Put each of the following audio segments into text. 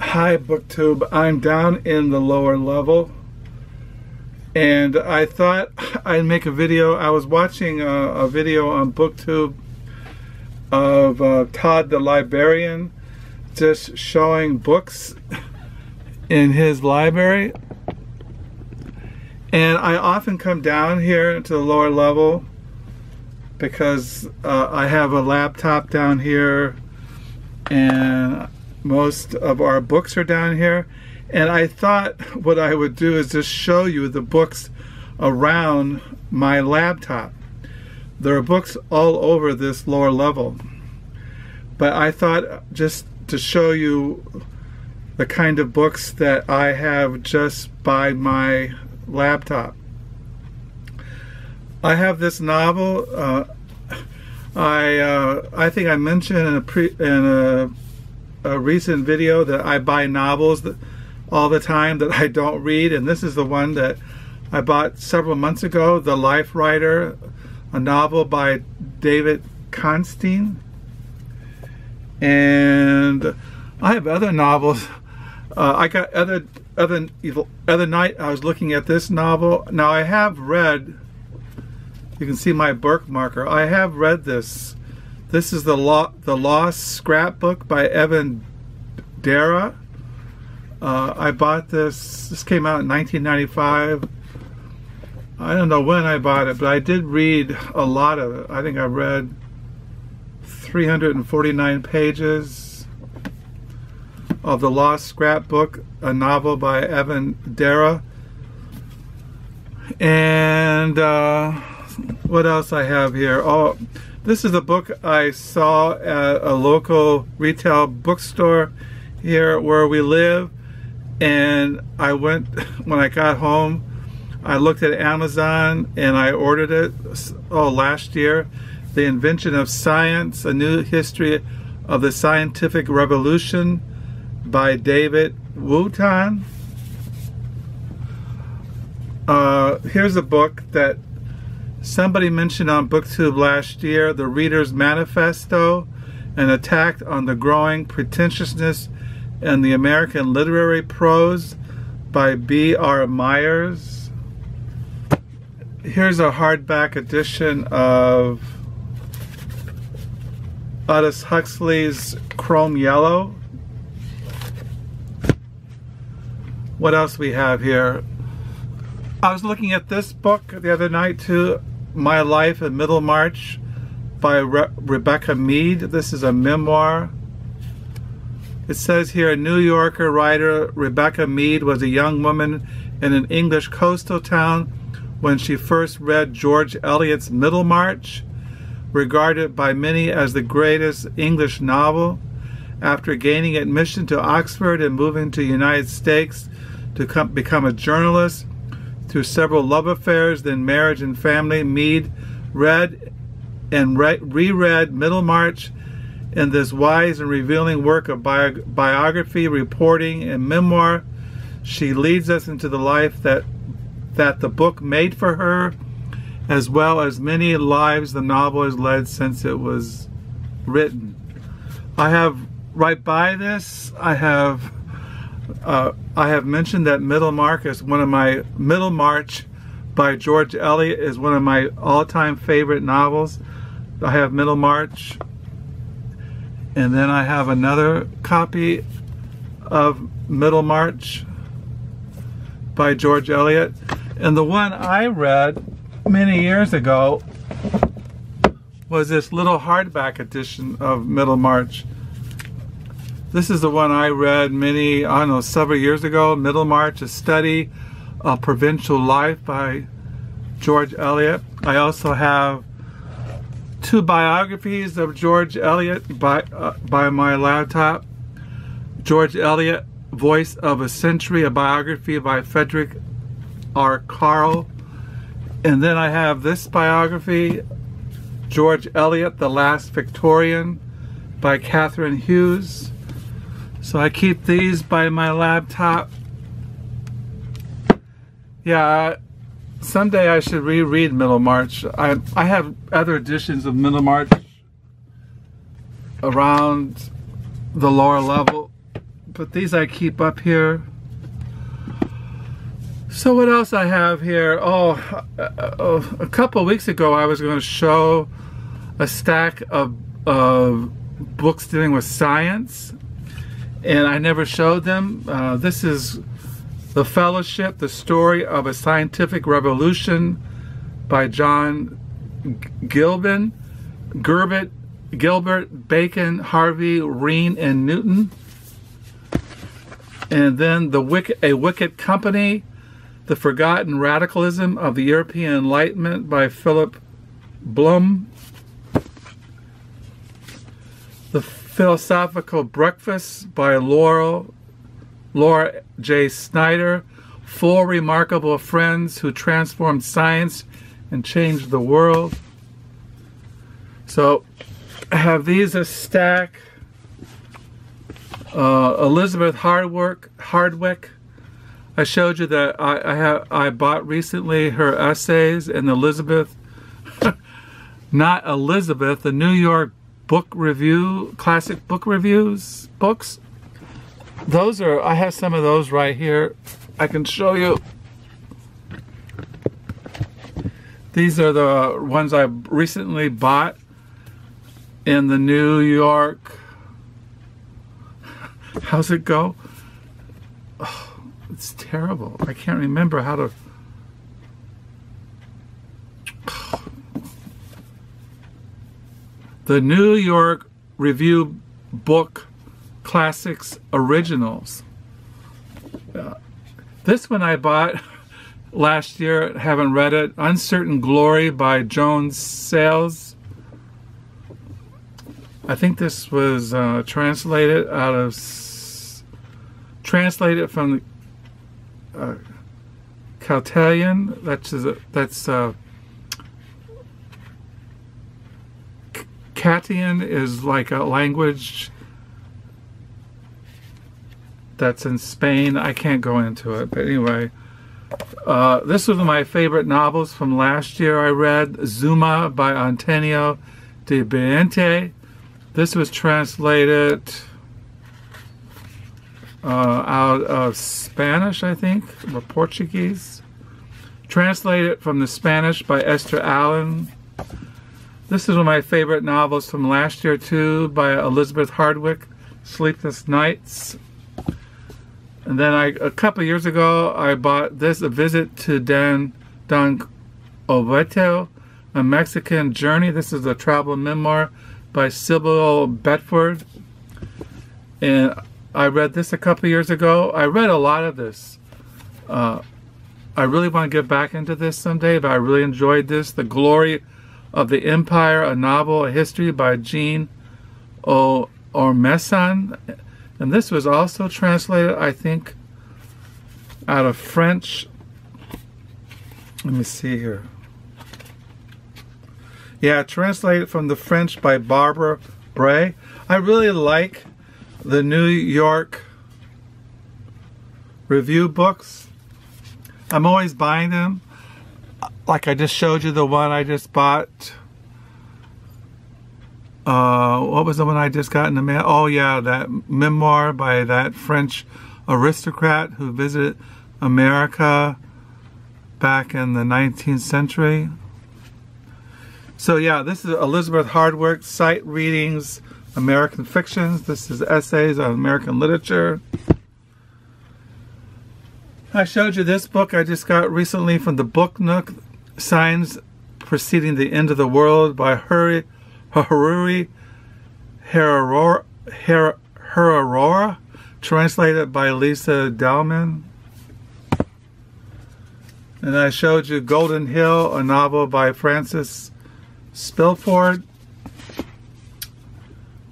Hi BookTube, I'm down in the lower level and I thought I'd make a video. I was watching a video on BookTube of Todd the Librarian just showing books in his library, and I often come down here to the lower level because I have a laptop down here and most of our books are down here, and I thought what I would do is just show you the books around my laptop. There are books all over this lower level, but I thought just to show you the kind of books that I have just by my laptop. I have this novel. I think I mentioned in a recent video that I buy novels all the time that I don't read, and this is the one that I bought several months ago, The Life Writer, a novel by David Constine. And I have other novels. I got other night I was looking at this novel. Now I have read, you can see my bookmarker, I have read this. This is the Lost Scrapbook by Evan Dara. I bought this. This came out in 1995. I don't know when I bought it, but I did read a lot of it. I think I read 349 pages of the Lost Scrapbook, a novel by Evan Dara. And what else I have here? Oh, this is a book I saw at a local retail bookstore here where we live, and I went, when I got home, I looked at Amazon and I ordered it last year. The Invention of Science, A New History of the Scientific Revolution by David Wootton. Here's a book that somebody mentioned on BookTube last year, The Reader's Manifesto, an attack on the growing pretentiousness in the American literary prose by B.R. Myers. Here's a hardback edition of Aldous Huxley's Chrome Yellow. What else we have here? I was looking at this book the other night too, My Life in Middlemarch by Rebecca Mead. This is a memoir. It says here, New Yorker writer Rebecca Mead was a young woman in an English coastal town when she first read George Eliot's Middlemarch, regarded by many as the greatest English novel. After gaining admission to Oxford and moving to the United States to become a journalist, through several love affairs, then marriage and family, Mead read and reread Middlemarch in this wise and revealing work of biography, reporting, and memoir. She leads us into the life that the book made for her, as well as many lives the novel has led since it was written. I have, right by this, I have mentioned that Middlemarch by George Eliot is one of my all-time favorite novels. I have Middlemarch, and then I have another copy of Middlemarch by George Eliot. And the one I read many years ago was this little hardback edition of Middlemarch. This is the one I read several years ago, Middlemarch, A Study of Provincial Life by George Eliot. I also have two biographies of George Eliot by my laptop. George Eliot, Voice of a Century, a biography by Frederick R. Carl. And then I have this biography, George Eliot, The Last Victorian by Catherine Hughes. So I keep these by my laptop. Yeah, someday I should reread Middlemarch. I have other editions of Middlemarch around the lower level, but these I keep up here. So what else I have here? A couple of weeks ago I was going to show a stack of books dealing with science, and I never showed them. This is The Fellowship, The Story of a Scientific Revolution by John Gilbert, Bacon, Harvey, Reen, and Newton. And then A Wicked Company, The Forgotten Radicalism of the European Enlightenment by Philip Blum. The Philosophical Breakfast by Laura J. Snyder. 4 Remarkable Friends Who Transformed Science and Changed the World. So I have these a stack. Elizabeth Hardwick. I showed you that I bought recently her essays in Elizabeth, not Elizabeth, the New York Book Review, Classic Book Reviews books. Those are, I have some of those right here. I can show you. These are the ones I recently bought in the New York, how's it go? Oh, it's terrible. I can't remember how to. The New York Review Book Classics Originals. This one I bought last year, haven't read it. Uncertain Glory by Joan Sales. I think this was translated from Celtalian. That's Catian is like a language that's in Spain. I can't go into it, but anyway. This was one of my favorite novels from last year I read, Zuma by Antonio de Benavente. This was translated out of Spanish, I think, or Portuguese. Translated from the Spanish by Esther Allen. This is one of my favorite novels from last year too, by Elizabeth Hardwick, Sleepless Nights. And then a couple years ago, I bought this, A Visit to Don Oviedo, A Mexican Journey. This is a travel memoir by Sybil Bedford. And I read this a couple years ago. I read a lot of this. I really want to get back into this someday, but I really enjoyed this. The Glory of the Empire, a novel, a history by Jean Ormesson. And this was also translated, I think, out of French. Let me see here. Yeah, translated from the French by Barbara Bray. I really like the New York Review books. I'm always buying them. Like I just showed you the one I just bought. What was the one I just got in the mail? Oh yeah, that memoir by that French aristocrat who visited America back in the 19th century. So yeah, this is Elizabeth Hardwick, Sight Readings, American Fictions. This is Essays on American Literature. I showed you this book I just got recently from the Book Nook, Signs Preceding the End of the World by Haruri Hararoa, translated by Lisa Dalman. And I showed you Golden Hill, a novel by Frances Spilford.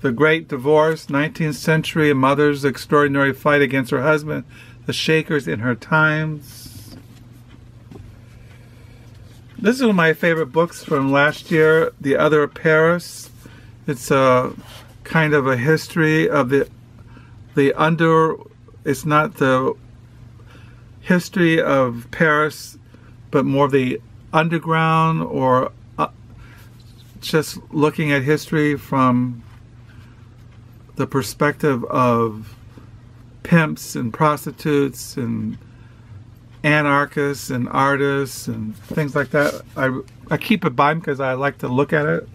The Great Divorce, 19th Century, a mother's extraordinary fight against her husband, the Shakers in her times. This is one of my favorite books from last year, The Other Paris. It's a kind of a history of it's not the history of Paris, but more the underground, or just looking at history from the perspective of pimps and prostitutes and anarchists and artists and things like that. I keep it by me because I like to look at it.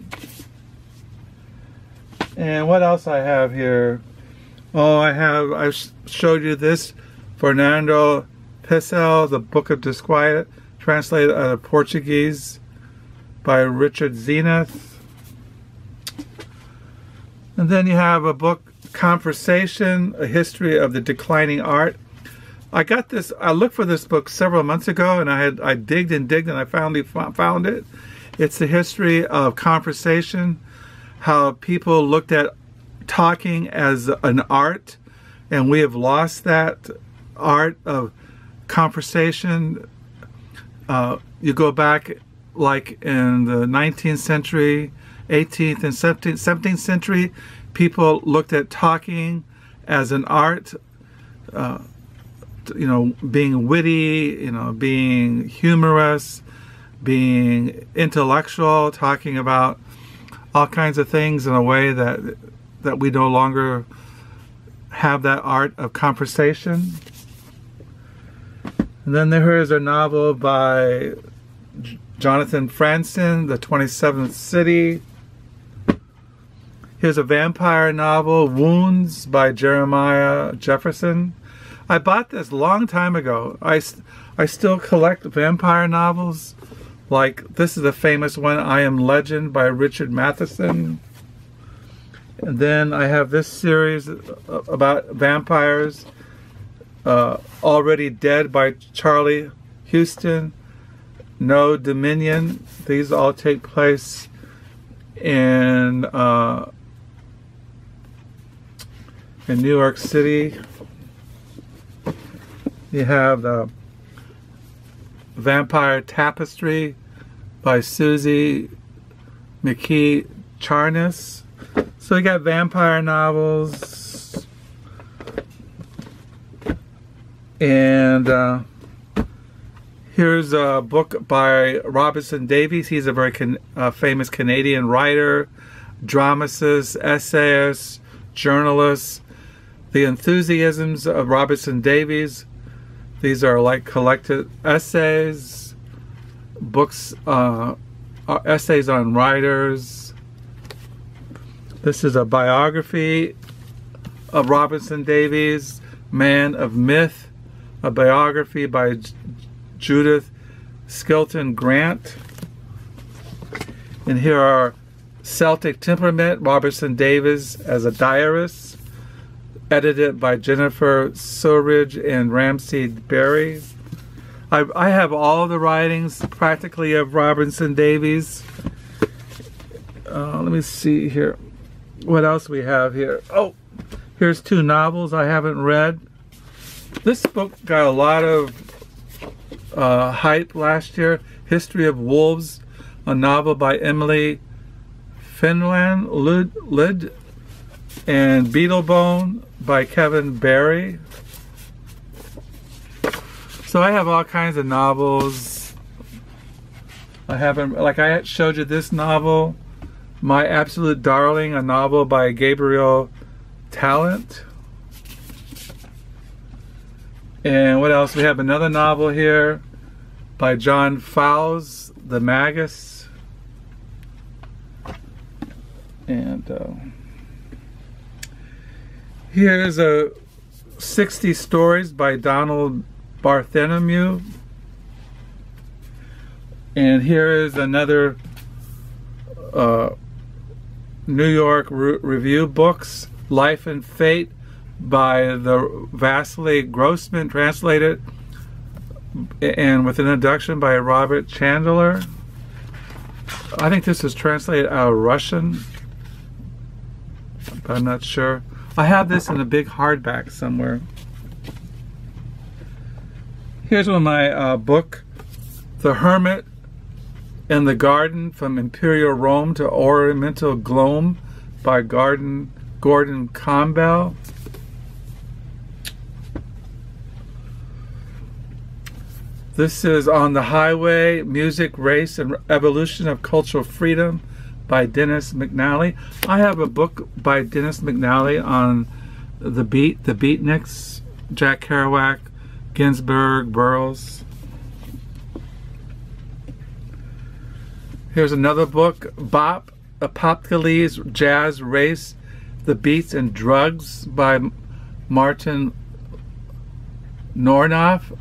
And what else I have here? Oh, I showed you this, Fernando Pessoa, The Book of Disquiet, translated out of Portuguese by Richard Zenith. And then you have a book, Conversation, A History of the Declining Art. I got this, I looked for this book several months ago, and I digged and digged, and I finally found it. It's the history of conversation, how people looked at talking as an art, and we have lost that art of conversation. You go back like in the 19th century, 18th and 17th century, people looked at talking as an art, you know, being witty, you know, being humorous, being intellectual, talking about all kinds of things in a way that we no longer have that art of conversation. And then there is a novel by Jonathan Franzen, The 27th City. Here's a vampire novel, Wounds, by Jeremiah Jefferson. I bought this a long time ago. I still collect vampire novels. Like, this is a famous one, I Am Legend by Richard Matheson. And then I have this series about vampires, Already Dead by Charlie Huston, No Dominion. These all take place in New York City. You have the Vampire Tapestry by Susie McKee Charnas. So we got vampire novels, and here's a book by Robertson Davies. He's a very famous Canadian writer, dramatist, essayist, journalist. The Enthusiasms of Robertson Davies. These are like collected essays, books, essays on writers. This is a biography of Robertson Davies, Man of Myth, a biography by Judith Skelton Grant. And here are Celtic Temperament, Robertson Davies as a diarist, edited by Jennifer Surridge and Ramsey Berry. I have all the writings practically of Robertson Davies. Let me see here. What else we have here? Oh, here's two novels I haven't read. This book got a lot of hype last year. History of Wolves, a novel by Emily Finland Lid, and Beetlebone by Kevin Barry. So I have all kinds of novels. I haven't, like I showed you this novel, My Absolute Darling, a novel by Gabriel Talent. And what else? We have another novel here by John Fowles, The Magus. And here's a 60 Stories by Donald Bartholomew. And here is another New York Review Books, Life and Fate by the Vasily Grossman, translated and with an introduction by Robert Chandler. I think this is translated out of Russian, but I'm not sure. I have this in a big hardback somewhere. Here's one of my book, The Hermit in the Garden, From Imperial Rome to Oriental Gloom by Gordon Campbell. This is On the Highway, Music, Race, and Evolution of Cultural Freedom by Dennis McNally. I have a book by Dennis McNally on the Beatniks, Jack Kerouac, Ginsberg, Burroughs. Here's another book, Bop, Apocalypse, Jazz, Race, the Beats and Drugs by Martin Nornoff.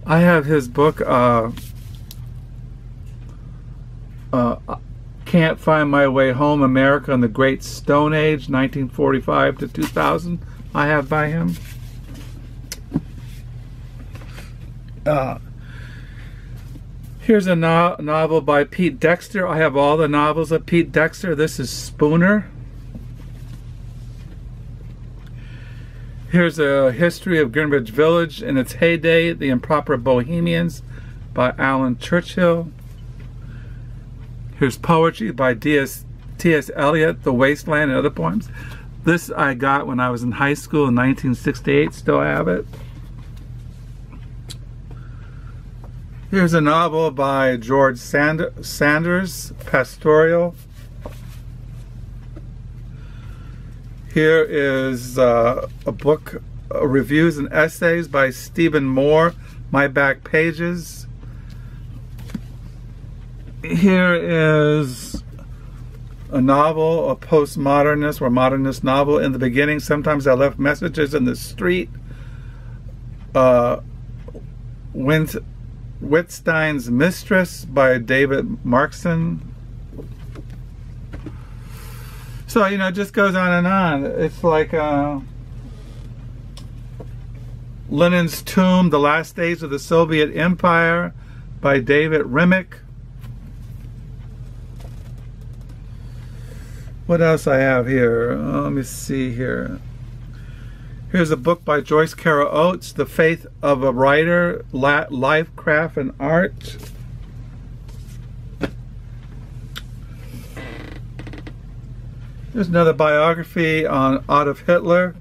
I have his book, Can't Find My Way Home, America and the Great Stone Age, 1945 to 2000. I have by him. Here's a novel by Pete Dexter. I have all the novels of Pete Dexter. This is Spooner. Here's a history of Greenwich Village in its heyday, The Improper Bohemians by Alan Churchill. Here's poetry by T.S. Eliot, The Wasteland and Other Poems. This I got when I was in high school in 1968, still have it. Here's a novel by George Sanders, Pastoral. Here is a book, reviews and essays by Stephen Moore, My Back Pages. Here is a novel, a postmodernist or modernist novel. In the beginning, sometimes I left messages in the street. Wittstein's Mistress by David Markson. So, you know, it just goes on and on. It's like Lenin's Tomb, The Last Days of the Soviet Empire by David Remick. What else I have here? Let me see here. Here's a book by Joyce Carol Oates, The Faith of a Writer, Life, Craft, and Art. Here's another biography on Adolf Hitler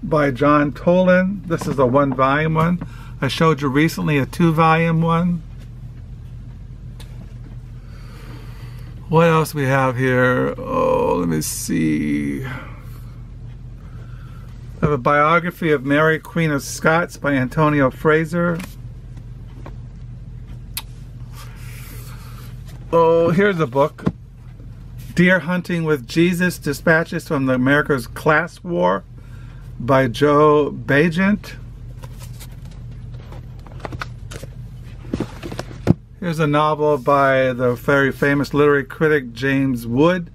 by John Toland. This is a 1-volume one. I showed you recently a 2-volume one. What else we have here? Oh, let me see. I have a biography of Mary, Queen of Scots by Antonio Fraser. Oh, here's a book. Deer Hunting with Jesus, Dispatches from the America's Class War by Joe Bagent. Here's a novel by the very famous literary critic James Wood,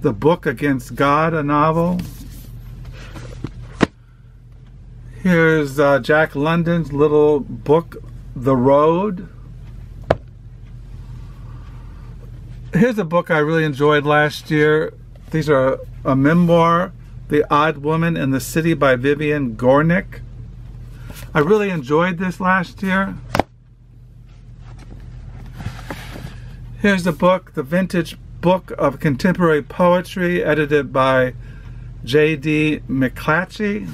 The Book Against God, a novel. Here's Jack London's little book, The Road. Here's a book I really enjoyed last year. These are a memoir, The Odd Woman in the City by Vivian Gornick. I really enjoyed this last year. Here's a book, The Vintage Book of Contemporary Poetry, edited by J.D. McClatchy.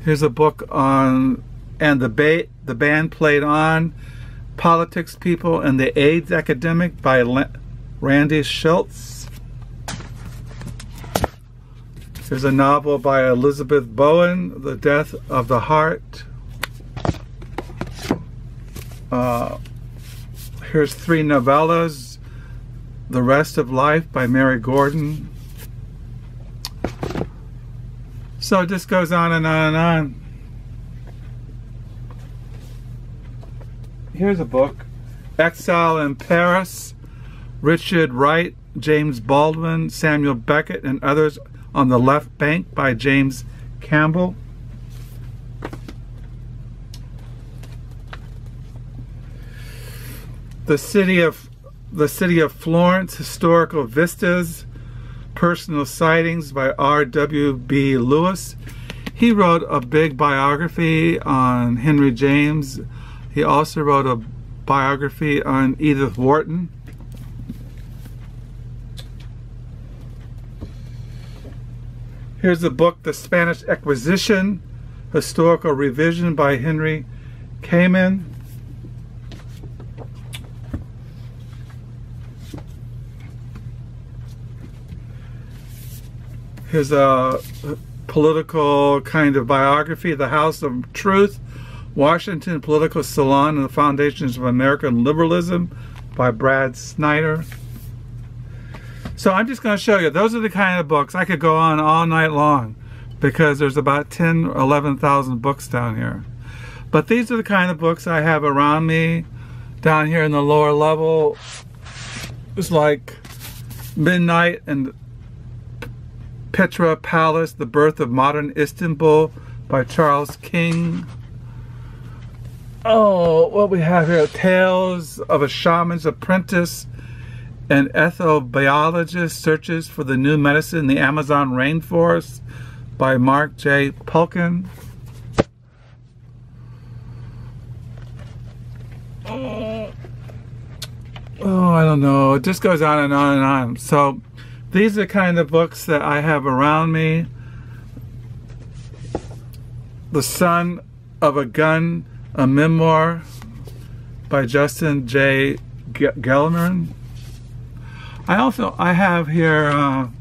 Here's a book on And the Band Played On, Politics, People, and the AIDS Epidemic by Randy Schultz. Here's a novel by Elizabeth Bowen, The Death of the Heart. Here's 3 novellas, The Rest of Life by Mary Gordon. So it just goes on and on and on. Here's a book, Exile in Paris, Richard Wright, James Baldwin, Samuel Beckett, and Others on the Left Bank by James Campbell. The City of Florence, Historical Vistas, Personal Sightings by R.W.B. Lewis. He wrote a big biography on Henry James. He also wrote a biography on Edith Wharton. Here's a book, The Spanish Inquisition, Historical Revision by Henry Kamen. Here's a political kind of biography, The House of Truth, Washington Political Salon and the Foundations of American Liberalism by Brad Snyder. So I'm just going to show you, those are the kind of books. I could go on all night long because there's about 10 or 11,000 books down here. But these are the kind of books I have around me. Down here in the lower level, it's like Midnight and Petra Palace, The Birth of Modern Istanbul by Charles King. Oh, what we have here, Tales of a Shaman's Apprentice, an ethobiologist searches for the new medicine in the Amazon rainforest by Mark J. Pulkin. Oh, I don't know. It just goes on and on and on. So these are the kind of books that I have around me. The Son of a Gun, a memoir by Justin J. Gelman. I have here all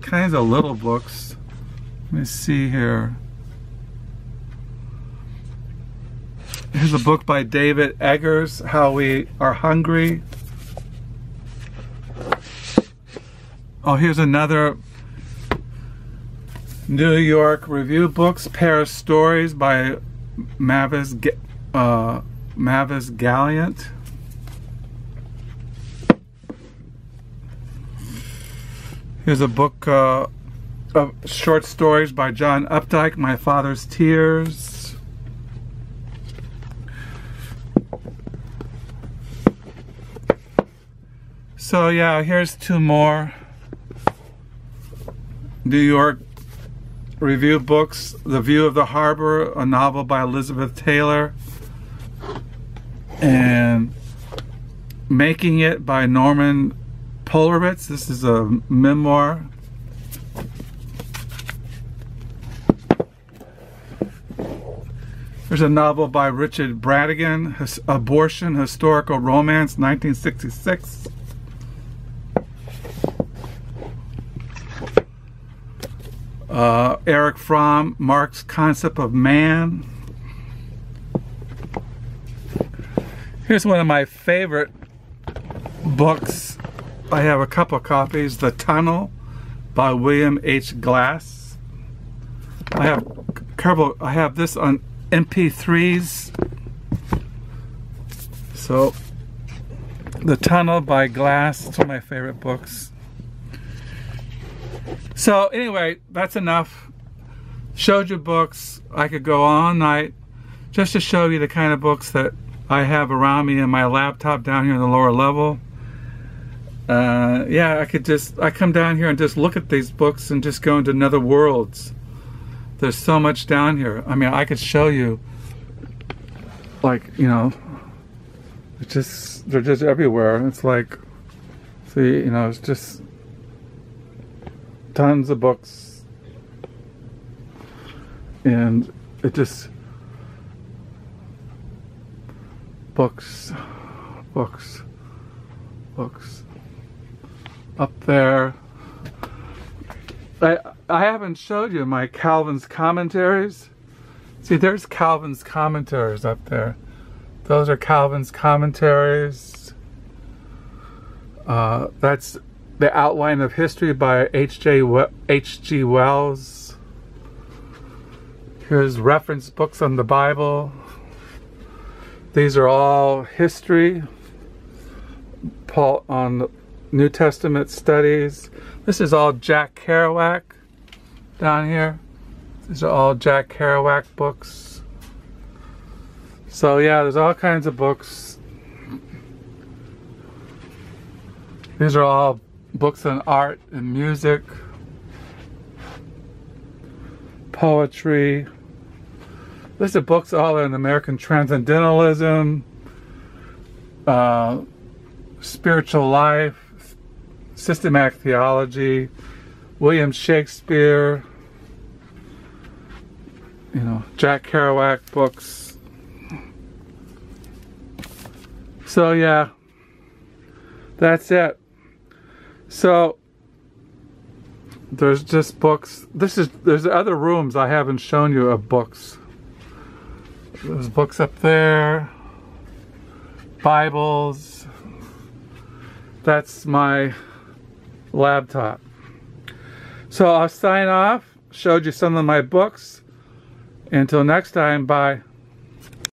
kinds of little books. Let me see here. Here's a book by David Eggers, How We Are Hungry. Oh, here's another New York Review Books, Paris Stories by Mavis Gallant. Here's a book of short stories by John Updike, My Father's Tears. So yeah, here's two more New York Review Books. The View of the Harbor, a novel by Elizabeth Taylor, and Making It by Norman Polovitz. This is a memoir. There's a novel by Richard Brautigan, Abortion, Historical Romance, 1966. Eric Fromm, Marx's Concept of Man. Here's one of my favorite books. I have a couple copies. The Tunnel by William H. Glass. I have this on MP3s. So, The Tunnel by Glass. It's one of my favorite books. So anyway, that's enough. Showed you books. I could go all night just to show you the kind of books that I have around me in my laptop down here in the lower level. Yeah, I come down here and just look at these books and just go into nether worlds. There's so much down here. I mean, I could show you, like, you know, they're just everywhere. It's like, see, you know, it's just tons of books. And it just, books, up there. I haven't showed you my Calvin's commentaries. See, there's Calvin's commentaries up there. Those are Calvin's commentaries. That's The Outline of History by H.G. Wells. Here's reference books on the Bible. These are all history. Paul on New Testament studies. This is all Jack Kerouac down here. These are all Jack Kerouac books. So yeah, there's all kinds of books. These are all books on art and music, poetry. These are books all on American Transcendentalism, spiritual life, systematic theology, William Shakespeare, you know, Jack Kerouac books. So yeah, that's it. So There's just books. There's other rooms I haven't shown you of books. There's books up there. Bibles. That's my laptop. So I'll sign off. Showed you some of my books. Until next time, bye.